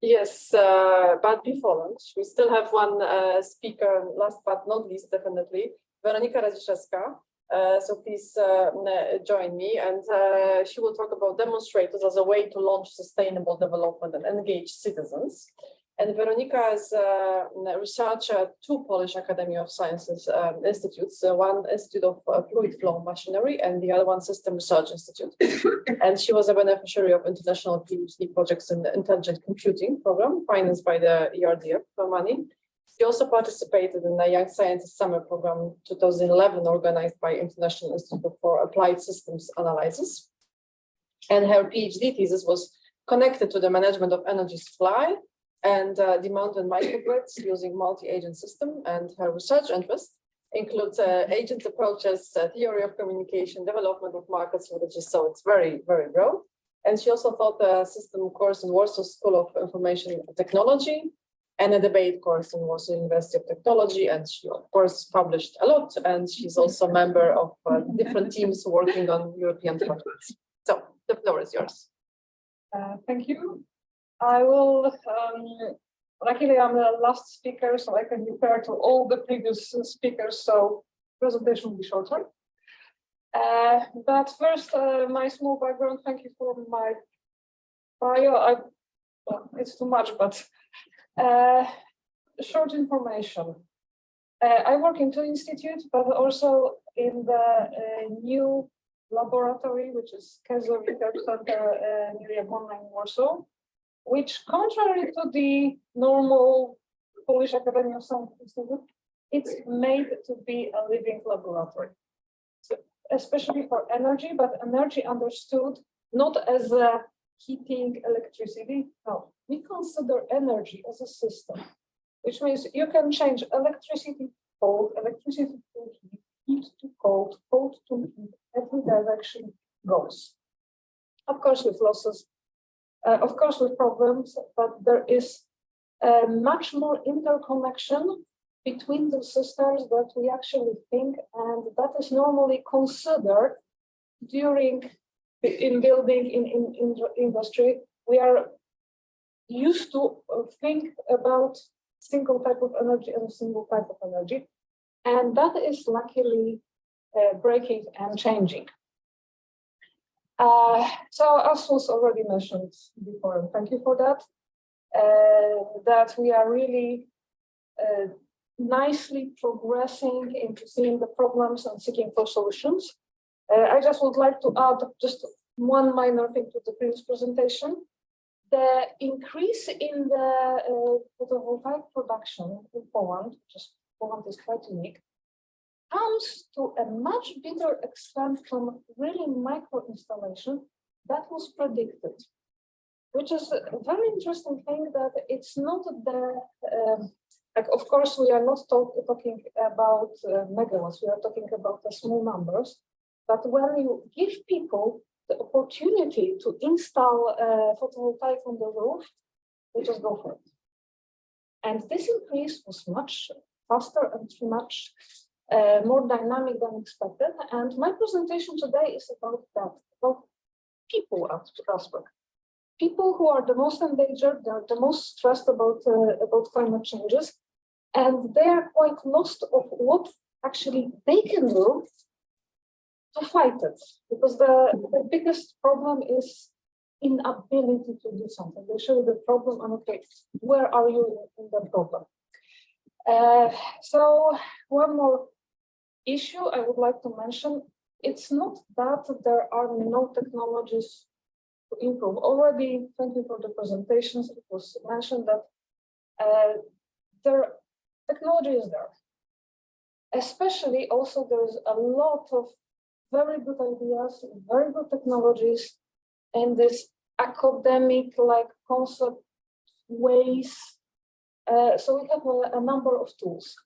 Yes, but before lunch, we still have one speaker, last but not least, definitely, Weronika Radziszewska. So please join me, and she will talk about demonstrators as a way to launch sustainable development and engage citizens. And Weronika is a researcher at two Polish Academia of Sciences institutes, one Institute of Fluid Flow Machinery and the other one System Research Institute. And she was a beneficiary of international PhD projects in the Intelligent Computing program, financed by the ERDF for money. She also participated in the Young Scientist Summer Program 2011, organized by International Institute for Applied Systems Analysis. And her PhD thesis was connected to the management of energy supply and demand and microgrids using multi-agent system. And her research interests include agent approaches, theory of communication, development of market strategies. So it's very, very broad. And she also taught a system course in Warsaw School of Information Technology and a debate course in Warsaw University of Technology. And she, of course, published a lot. And she's also a member of different teams working on European projects. So the floor is yours. Thank you. I will, luckily I'm the last speaker, so I can refer to all the previous speakers, so presentation will be shorter. But first, my small background, thank you for my bio. Well, it's too much, but short information. I work in two institutes, but also in the new laboratory, which is Kezo Research Center near Badań in Warsaw, which, contrary to the normal Polish Academia of Science Institute, it's made to be a living laboratory, so especially for energy, but energy understood not as a heating, electricity. No, we consider energy as a system, which means you can change electricity to cold, electricity to heat, heat to cold, cold to heat, every direction goes. Of course, with losses, of course, with problems, but there is much more interconnection between the systems that we actually think, and that is normally considered during in building in industry. We are used to think about single type of energy and a single type of energy, and that is luckily breaking and changing. So as was already mentioned before, and thank you for that, that we are really nicely progressing into seeing the problems and seeking for solutions. I just would like to add just one minor thing to the previous presentation. The increase in the photovoltaic production in Poland, just Poland is quite unique, comes to a much bigger extent from really micro installation that was predicted, which is a very interesting thing, that it's not the, like, of course, we are not talking about megawatts, we are talking about the small numbers, but when you give people the opportunity to install photovoltaic on the roof, they just go for it. And this increase was much faster and much more dynamic than expected. And my presentation today is about that, about people aspect. People who are the most endangered, they're the most stressed about climate changes, and they are quite lost of what actually they can do to fight it. Because the biggest problem is inability to do something. They show the problem and okay, where are you in the problem? So one more issue I would like to mention, it's not that there are no technologies to improve. Already, thank you for the presentations, it was mentioned that technology is there. Especially also there's a lot of very good ideas, very good technologies in this academic like concept ways. So we have a number of tools.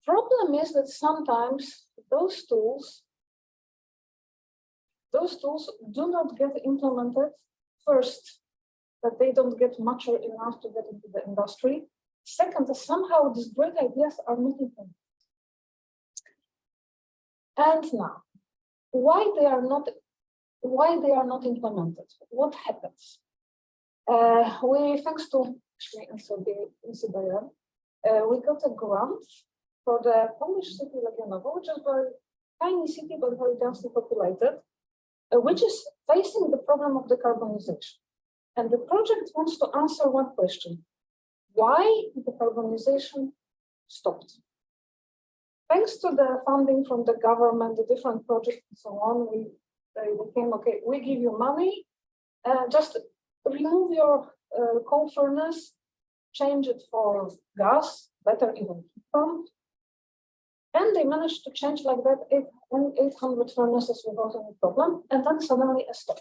Problem is that sometimes those tools do not get implemented. First, that they don't get mature enough to get into the industry. Second, that somehow these great ideas are not implemented. And now, why they are not implemented? What happens? Thanks to NCBR, we got a grant for the Polish city Legionowo, which is a very tiny city but very densely populated, which is facing the problem of decarbonization. And the project wants to answer one question: why decarbonization stopped? Thanks to the funding from the government, the different projects and so on, they became, okay, we give you money, just remove your coal furnace, change it for gas, better even heat pump. And they managed to change like that 800 furnaces without any problem, and then suddenly a stop.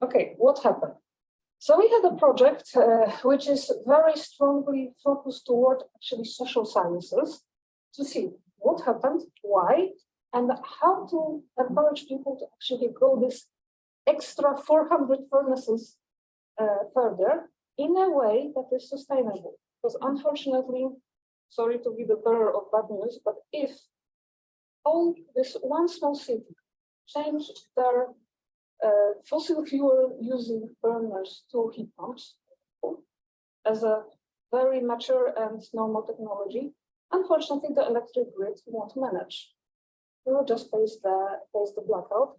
Okay, what happened? So we had a project which is very strongly focused toward actually social sciences to see what happened, why, and how to encourage people to actually go this extra 400 furnaces further in a way that is sustainable. Because unfortunately, sorry to be the bearer of bad news, but if all this one small city changed their fossil fuel using burners to heat pumps as a very mature and normal technology, unfortunately the electric grid won't manage. We will just face the blackout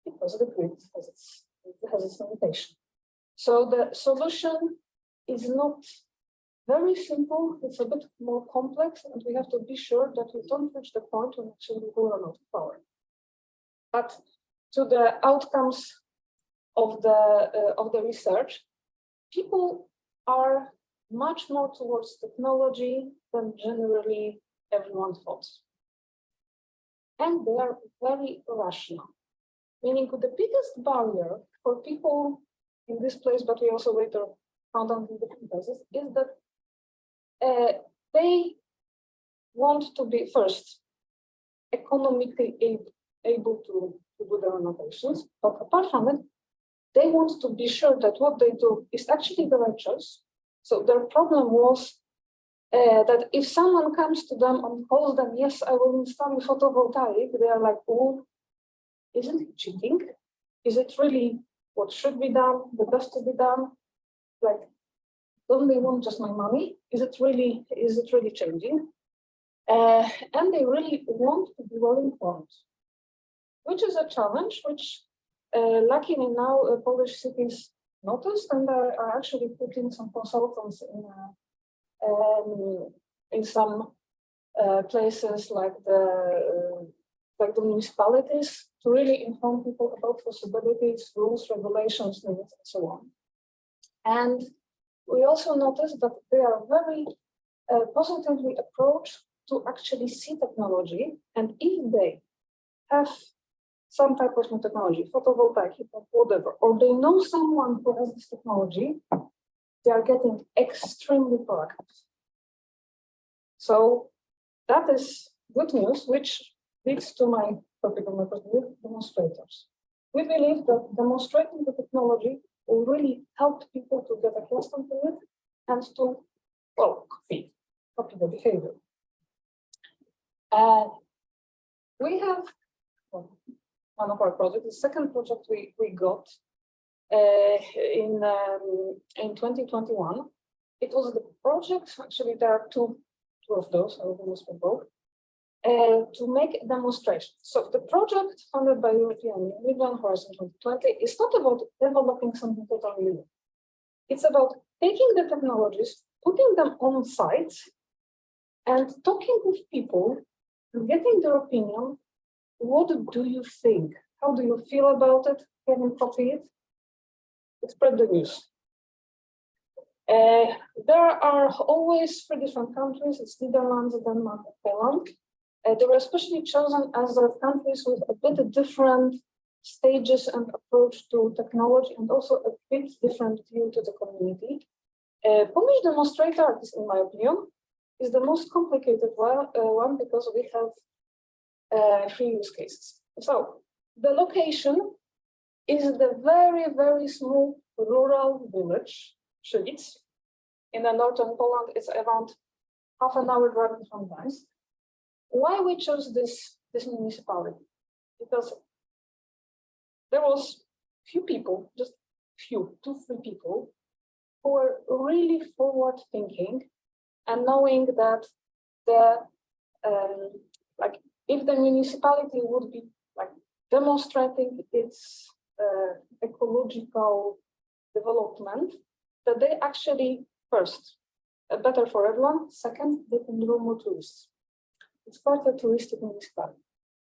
because the grid has its limitation. So the solution is not very simple, it's a bit more complex, and we have to be sure that we don't reach the point when actually we will run out of power. But to the outcomes of the research, people are much more towards technology than generally everyone thought. And they are very rational, meaning the biggest barrier for people in this place, but we also later found out in different places, is that they want to be first economically able to do their renovations, but apart from it, they want to be sure that what they do is actually the right choice. So their problem was that if someone comes to them and calls them, yes, I will install photovoltaic, they are like, oh, isn't it cheating? Is it really what should be done, the best to be done? Like, don't they want just my money? Is it really changing? And they really want to be well informed, which is a challenge, which luckily now Polish cities noticed and are actually putting some consultants in some places like the municipalities to really inform people about possibilities, rules, regulations, limits, and so on. And we also noticed that they are very positively approached to actually see technology, and if they have some type of new technology, photovoltaic, whatever, or they know someone who has this technology, they are getting extremely proactive. So that is good news, which leads to my topic of my presentation, demonstrators. We believe that demonstrating the technology will really help people to get accustomed to it and to, well, copy the behavior. We have one of our projects, the second project we got in 2021. It was the project, actually there are two of those, I will use for both, to make a demonstration. So the project funded by European Union Horizon 2020 is not about developing something totally new. It's about taking the technologies, putting them on sites, and talking with people, and getting their opinion. What do you think? How do you feel about it? Can you copy it? Spread the news. There are always 3 different countries. It's Netherlands, Denmark, and Poland. They were especially chosen as countries with a bit different stages and approach to technology, and also a bit different view to the community. Polish demonstrator, at least in my opinion, is the most complicated one because we have 3 use cases. So the location is the very, very small rural village, Szylic. In the northern Poland, it's around half an hour driving from Gdańsk. Why we chose this municipality? Because there was few people, just two, three people who were really forward thinking and knowing that like if the municipality would be like demonstrating its ecological development, that they actually first better for everyone. Second, they can draw more tourists. It's quite a touristic municipality.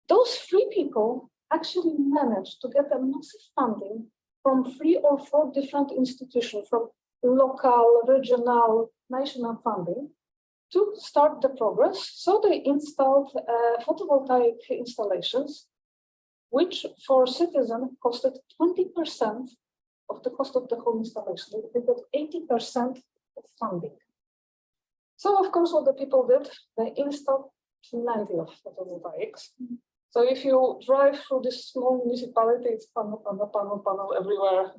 Those three people actually managed to get a massive funding from 3 or 4 different institutions, from local, regional, national funding, to start the progress. So they installed photovoltaic installations, which for citizens costed 20% of the cost of the whole installation. They got 80% of funding. So of course, what the people did, they installed plenty of photovoltaics. So if you drive through this small municipality, it's panel everywhere.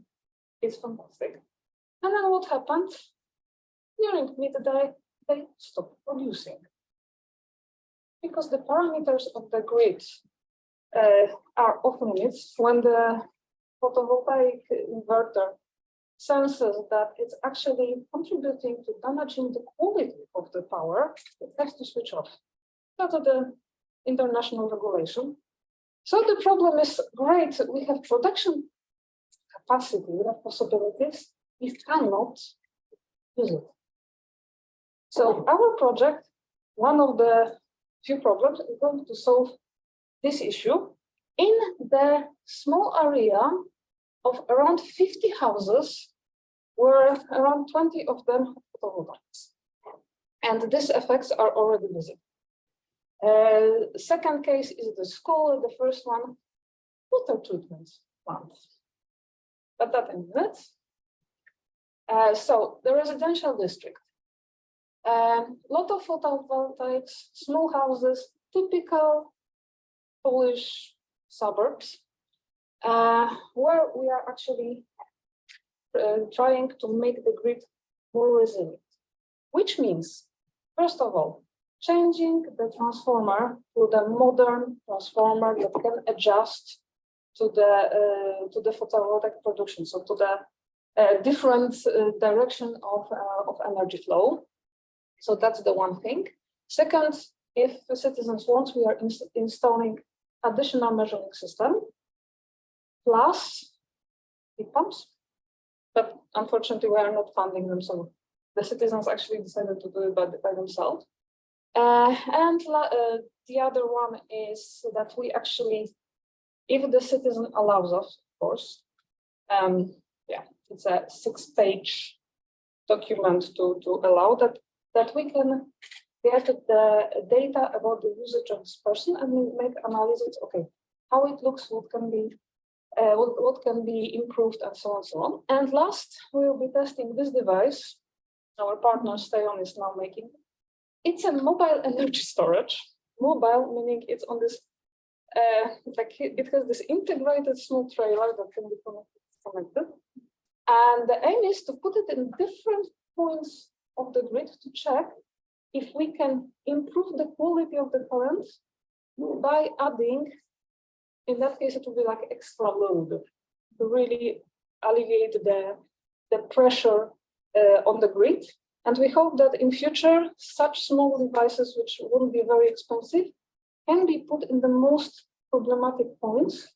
It's fantastic. And then what happened? During midday, they stopped producing. Because the parameters of the grid are off limits. When the photovoltaic inverter senses that it's actually contributing to damaging the quality of the power, it has to switch off. That's the international regulation. So the problem is, great, we have production capacity, we have possibilities, we cannot use it. So our project, one of the few problems, is going to solve this issue in the small area of around 50 houses, where around 20 of them have photovoltaics. And these effects are already visible. Second case is the school. The first one, water treatment plant. But that in minutes. So the residential district. Lot of photovoltaics, small houses, typical Polish suburbs, where we are actually trying to make the grid more resilient. Which means, first of all, changing the transformer to the modern transformer that can adjust to the photovoltaic production, so to the different direction of energy flow. So that's the one thing. Second, if the citizens want, we are installing additional measuring system, plus heat pumps, but unfortunately we are not funding them, so the citizens actually decided to do it by themselves. And the other one is that we actually, if the citizen allows us, of course, yeah, it's a 6-page document to allow that we can get the data about the usage of this person and we make analysis. Okay, how it looks, what can be improved, and so on and so on. And last, we will be testing this device. Our partner Steon is now making. It's a mobile energy storage. Mobile meaning it's on this, like it has this integrated small trailer that can be connected. And the aim is to put it in different points of the grid to check if we can improve the quality of the current by adding, in that case, it will be like extra load to really alleviate the pressure on the grid. And we hope that in future, such small devices, which won't be very expensive, can be put in the most problematic points.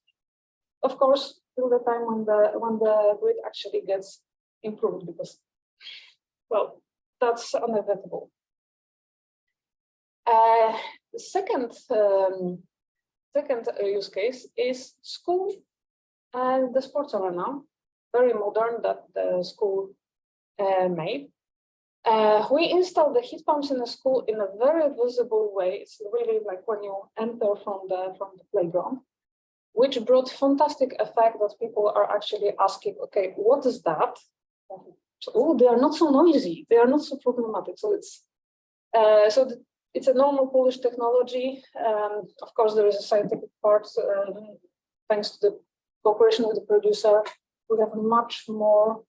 Of course, till the time when the grid actually gets improved, because, well, that's inevitable. The second use case is school and the sports arena, very modern, that the school made. We installed the heat pumps in the school in a very visible way. It's really like when you enter from the playground, which brought fantastic effect that people are actually asking, okay, what is that? Oh, they are not so noisy. They are not so problematic. So it's a normal Polish technology. Of course, there is a scientific part. Thanks to the cooperation with the producer, we have much more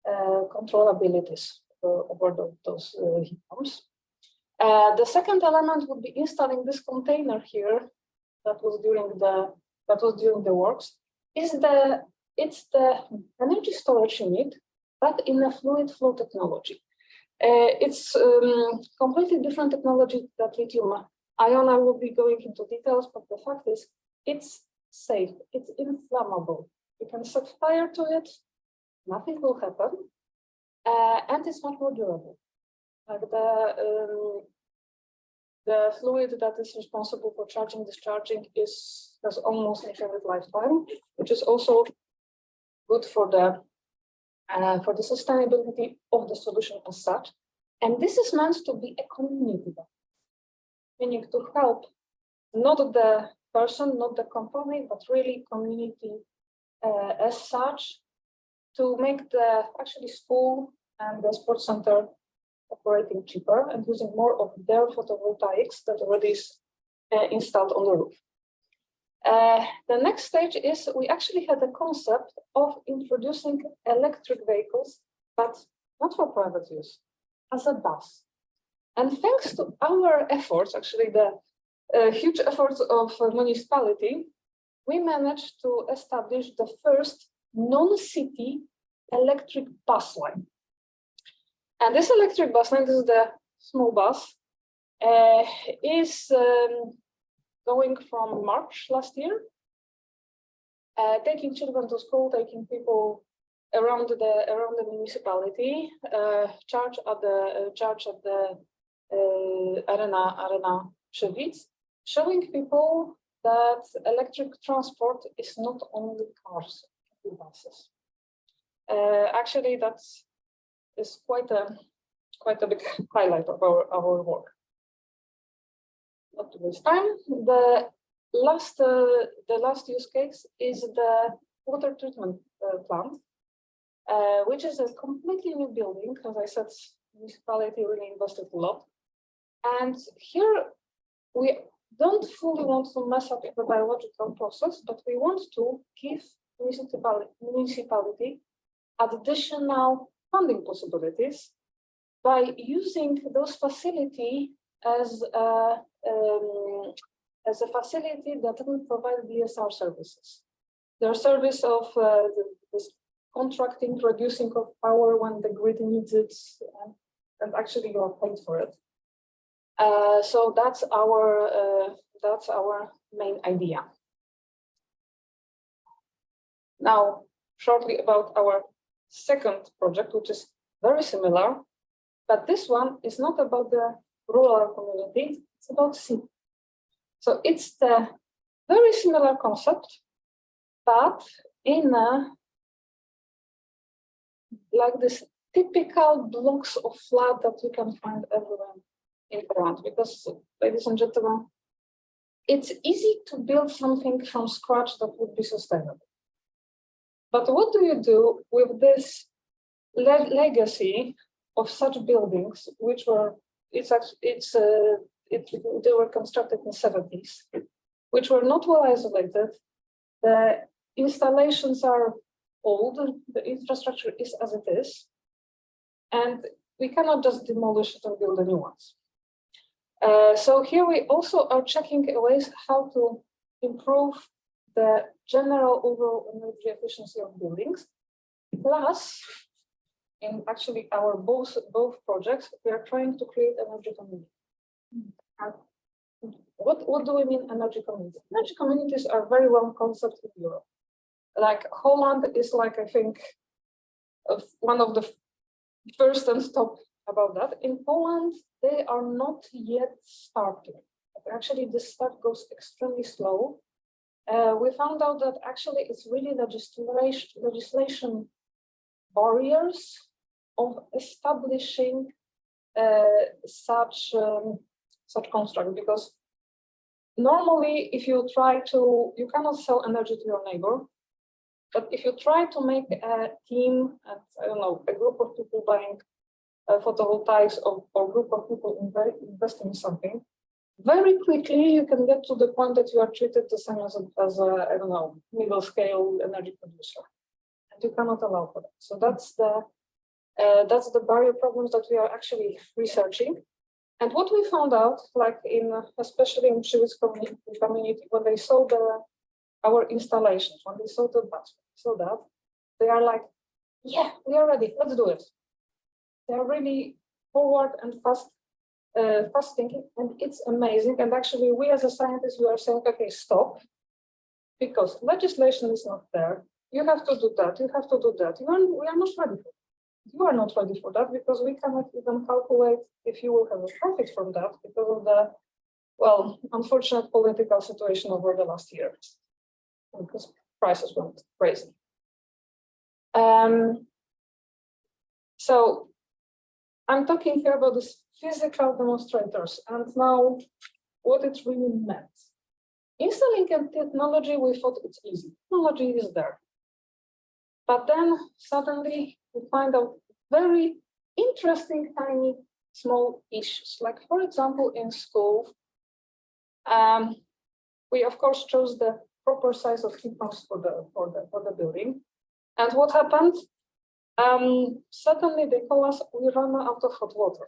controllabilities over those heat pumps. The second element would be installing this container here that was during the works. Is it's the energy storage unit, but in a fluid flow technology. It's completely different technology than lithium ion. I will be going into details, but the fact is it's safe, it's inflammable. You can set fire to it, nothing will happen, and it's much more durable. Like the fluid that is responsible for charging, discharging has almost infinite lifetime, which is also good for the sustainability of the solution as such. And this is meant to be a community, meaning to help not the person, not the company, but really community as such, to make the actually school and the sports center operating cheaper and using more of their photovoltaics that already is installed on the roof. The next stage is we actually had the concept of introducing electric vehicles, but not for private use, as a bus. And thanks to our efforts, actually the huge efforts of municipality, we managed to establish the first non-city electric bus line. And this electric bus line, this is the small bus, is going from March last year, taking children to school, taking people around the municipality, charge at the arena Przewic, showing people that electric transport is not only cars and buses. Actually, that is quite a big highlight of our work. Not to waste time. The last use case is the water treatment plant, which is a completely new building. As I said, municipality really invested a lot. And here we don't fully want to mess up the biological process, but we want to give municipality additional funding possibilities by using those facilities as a facility that will provide DSR services. Their service of this contracting, producing of power when the grid needs it, and actually you are paid for it. So that's our main idea. Now, shortly about our second project, which is very similar, but this one is not about the rural community, it's about city. So it's the very similar concept, but in like this typical blocks of flat that you can find everywhere in Poland, because, ladies and gentlemen, it's easy to build something from scratch that would be sustainable. But what do you do with this legacy of such buildings, which were they were constructed in the 70s, which were not well isolated. The installations are old, the infrastructure is as it is, and we cannot just demolish it and build the new ones. So here we also are checking ways how to improve the general overall energy efficiency of buildings. Plus, in actually our both projects, we are trying to create energy community. What do we mean energy community? Energy communities are very well concept in Europe. Like Holland is like, I think, one of the first and top about that. In Poland, they are not yet starting. Actually, the start goes extremely slow. We found out that actually it's really legislation barriers of establishing such construct, because normally if you try to, you cannot sell energy to your neighbor, but if you try to make a team, and I don't know, a group of people buying photovoltaics or group of people investing in something, very quickly you can get to the point that you are treated the same as a I don't know, middle scale energy producer, and you cannot allow for that. So that's the barrier problems that we are actually researching. And what we found out, like especially in Przewic community, when they saw our installations, when they saw the bus, saw that, they are like, yeah, we are ready, let's do it. They are really forward and fast thinking, and it's amazing. And actually, we as a scientist, we are saying, okay, stop, because legislation is not there. You have to do that. You have to do that. We are not ready for that. You are not ready for that because we cannot even calculate if you will have a profit from that because of the, well, unfortunate political situation over the last year, because prices went crazy. So I'm talking here about these physical demonstrators and now what it really meant. Installing a technology, we thought it's easy. Technology is there. But then suddenly we find out very interesting, tiny, small issues. Like, for example, in school, we of course chose the proper size of heat pumps for the building. And what happened? Suddenly they call us, we run out of hot water.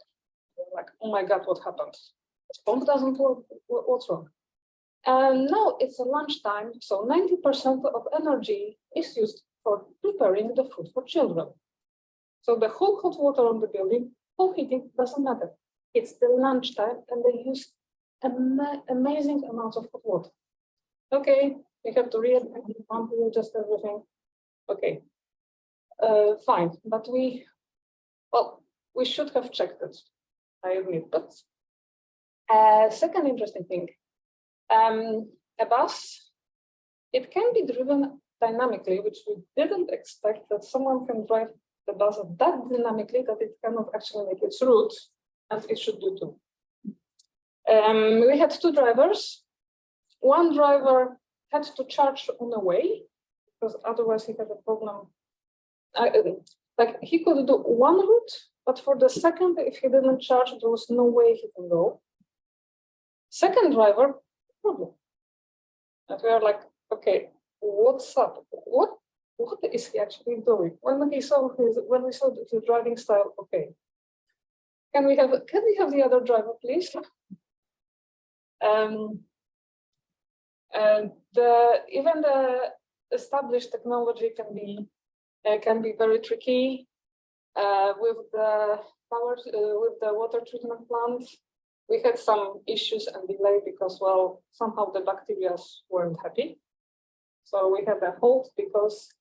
We're like, oh my God, what happened? This pump doesn't work, what's wrong? And now it's a lunchtime, so 90% of energy is used for preparing the food for children. So the whole hot water on the building, whole heating, doesn't matter. It's the lunchtime and they use amazing amounts of hot water. Okay, we have to pump, readjust everything. Okay, fine, but we should have checked it, I admit. But second interesting thing, a bus, it can be driven dynamically, which we didn't expect that someone can drive the bus that dynamically that it cannot actually make its route, and it should do too. We had two drivers. One driver had to charge on the way because otherwise he had a problem. Like he could do one route, but for the second, if he didn't charge, there was no way he can go. Second driver, problem. And we are like, okay, what's up? What is he actually doing? When we saw the driving style, okay. Can we have the other driver, please? Even the established technology can be very tricky with the water treatment plant. We had some issues and delay because, well, somehow the bacteria weren't happy. So we had a halt because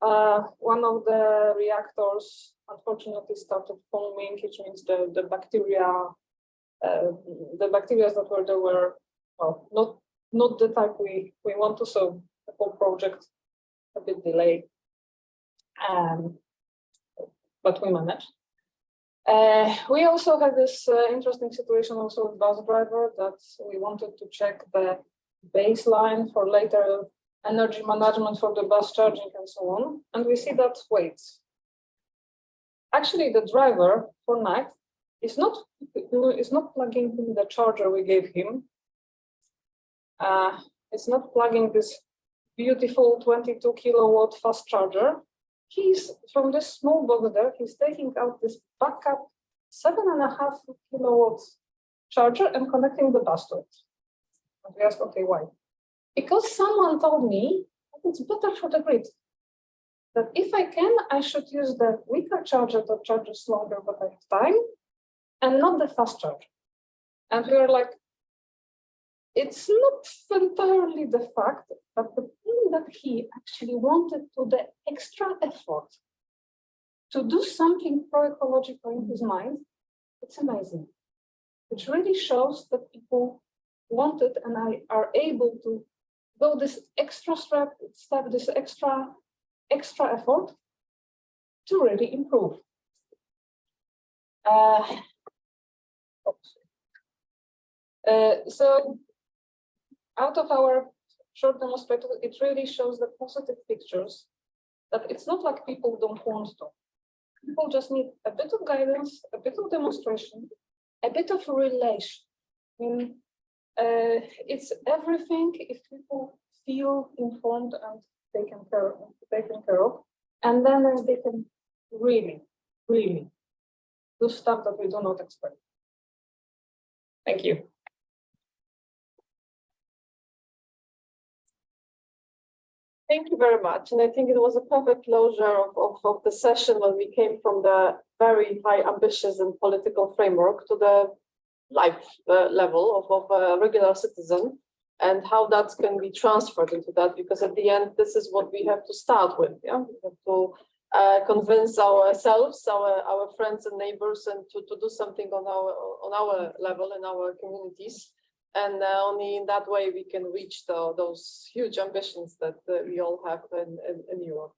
one of the reactors unfortunately started foaming, which means the bacteria that were there were, well, not the type we want to, so the whole project a bit delayed. But we managed. We also had this interesting situation also with bus driver that we wanted to check the baseline for later energy management for the bus charging and so on. And we see that, wait, actually the driver for night is not plugging in the charger we gave him. It's not plugging this beautiful 22 kilowatt fast charger. He's from this small box there, he's taking out this backup 7.5 kilowatt charger and connecting the bus to it. And we asked, okay, why? Because someone told me that it's better for the grid. That if I can, I should use the weaker charger that charges longer but I have time, and not the fast charger. And we were like, it's not entirely the fact, but the thing that he actually wanted to the extra effort to do something pro-ecological in his mind, it's amazing. Which really shows that people wanted and are able to go this extra step, this extra effort to really improve. So out of our short demonstration, it really shows the positive pictures that it's not like people don't want to. People just need a bit of guidance, a bit of demonstration, a bit of relation. I mean, it's everything if people feel informed and taken care of, and then they can really, really do stuff that we do not expect. Thank you. Thank you very much. And I think it was a perfect closure of the session when we came from the very high ambitions and political framework to the life level of a regular citizen and how that can be transferred into that, because at the end, this is what we have to start with. Yeah, we have to convince ourselves, our friends and neighbors, and to do something on our level in our communities. And only in that way we can reach those huge ambitions that we all have in Europe.